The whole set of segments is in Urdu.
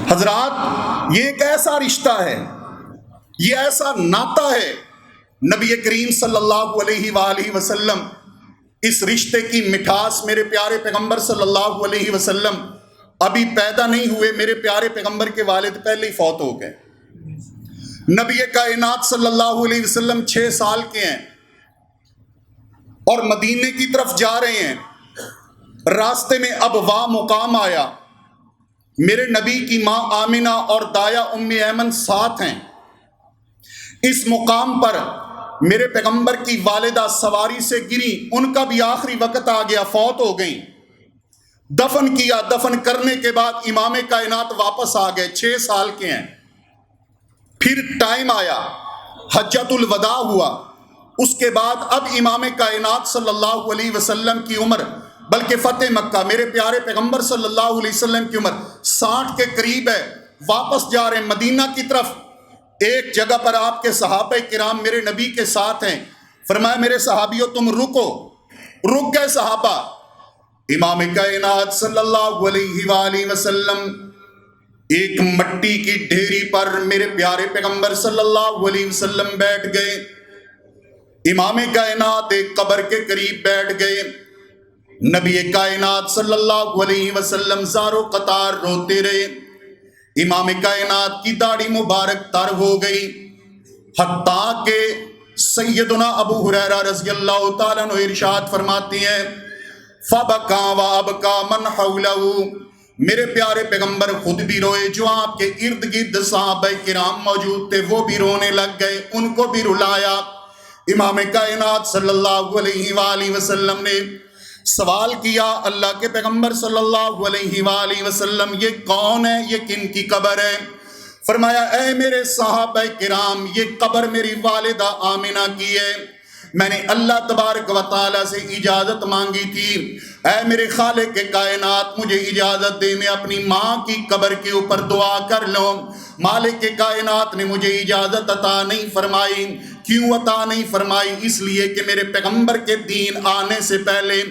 حضرات، یہ ایک ایسا رشتہ ہے، یہ ایسا ناطہ ہے، نبی کریم صلی اللہ علیہ وآلہ وسلم اس رشتے کی مٹھاس میرے پیارے پیغمبر صلی اللہ علیہ وسلم ابھی پیدا نہیں ہوئے، میرے پیارے پیغمبر کے والد پہلے ہی فوت ہو گئے۔ نبی کائنات صلی اللہ علیہ وسلم 6 سال کے ہیں اور مدینے کی طرف جا رہے ہیں۔ راستے میں ابوا مقام آیا، میرے نبی کی ماں آمنہ اور دایا ام ایمن ساتھ ہیں۔ اس مقام پر میرے پیغمبر کی والدہ سواری سے گری، ان کا بھی آخری وقت آ گیا، فوت ہو گئیں۔ دفن کیا، دفن کرنے کے بعد امام کائنات واپس آ گئے، 6 سال کے ہیں۔ پھر ٹائم آیا، حجۃ الوداع ہوا، اس کے بعد اب امام کائنات صلی اللہ علیہ وسلم کی عمر، بلکہ فتح مکہ میرے پیارے پیغمبر صلی اللہ علیہ وسلم کی عمر 60 کے قریب ہے۔ واپس جا رہے ہیں مدینہ کی طرف۔ ایک جگہ پر آپ کے صحابہ کرام میرے نبی کے ساتھ ہیں۔ فرمایا میرے صحابیوں تم رکو، رک گئے صحابہ۔ امام کائنات صلی اللہ علیہ وآلہ وسلم ایک مٹی کی ڈھیری پر میرے پیارے پیغمبر صلی اللہ علیہ وسلم بیٹھ گئے۔ امام کائنات ایک قبر کے قریب بیٹھ گئے۔ نبی کائنات صلی اللہ علیہ وسلم زارو قطار روتے رہے۔ امام کائنات کی داڑھی مبارک تر ہو گئی، حتیٰ کہ سیدنا ابو ہریرہ رضی اللہ تعالیٰ عنہ ارشاد فرماتی ہیں فَبَكَا وَأَبْكَا مَنْ حَوْلَهُ، میرے پیارے پیغمبر خود بھی روئے، جو آپ کے ارد گرد صحابہ کرام موجود تھے وہ بھی رونے لگ گئے، ان کو بھی رلایا۔ امام کائنات صلی اللہ علیہ وآلہ وسلم نے سوال کیا، اللہ کے پیغمبر صلی اللہ علیہ وآلہ وسلم یہ کون ہے، یہ کن کی قبر ہے؟ فرمایا اے میرے صحابہ کرام، یہ قبر میری والدہ آمنہ کی ہے، میں نے اللہ تبارک و تعالیٰ سے اجازت مانگی تھی، اے میرے خالق کائنات مجھے اجازت دے میں اپنی ماں کی قبر کے اوپر دعا کر لوں۔ مالک کائنات نے مجھے اجازت عطا نہیں فرمائی۔ کیوں عطا نہیں فرمائی؟ اس لیے کہ میرے پیغمبر کے دین آنے سے پہلے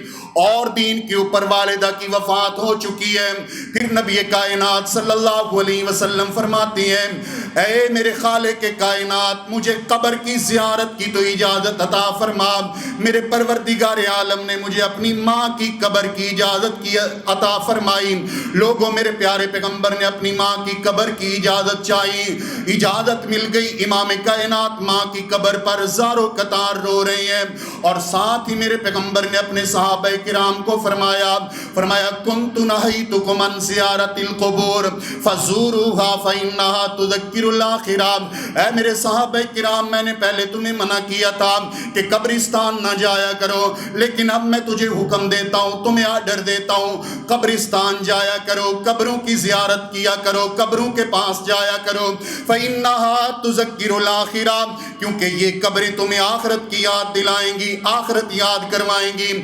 اور دین کے اوپر والدہ کی وفات ہو چکی ہے۔ پھر نبی کائنات صلی اللہ علیہ وسلم فرماتی ہیں اے میرے خالق کائنات مجھے قبر کی زیارت کی تو اجازت عطا فرما۔ میرے پروردگار عالم نے مجھے اپنی ماں کی قبر کی اجازت کی عطا فرمائی۔ لوگوں میرے پیارے پیغمبر نے اپنی ماں کی قبر کی اجازت چاہی، اجازت مل گئی۔ امام کائنات ماں کی قبر پر زارو قطار رو رہے ہیں، اور ساتھ ہی میرے پیغمبر نے اپنے صحابہ کرام کو فرمایا کنت نہیتکم عن زیارت القبور فزوروها فإنها تذکر الآخرہ۔ اے میرے صحابہ کرام، میں نے پہلے تمہیں منع کیا تھا کہ قبرستان نہ جایا کرو، لیکن اب میں تجھے حکم دیتا ہوں، تمہیں آرڈر دیتا ہوں، قبرستان جایا کرو، قبروں کی زیارت کیا کرو، قبروں کے پاس جایا کرو۔ فإنها تذکر الآخرہ، کیونکہ یہ قبریں تمہیں آخرت کی یاد دلائیں گی، آخرت یاد کروائیں گی۔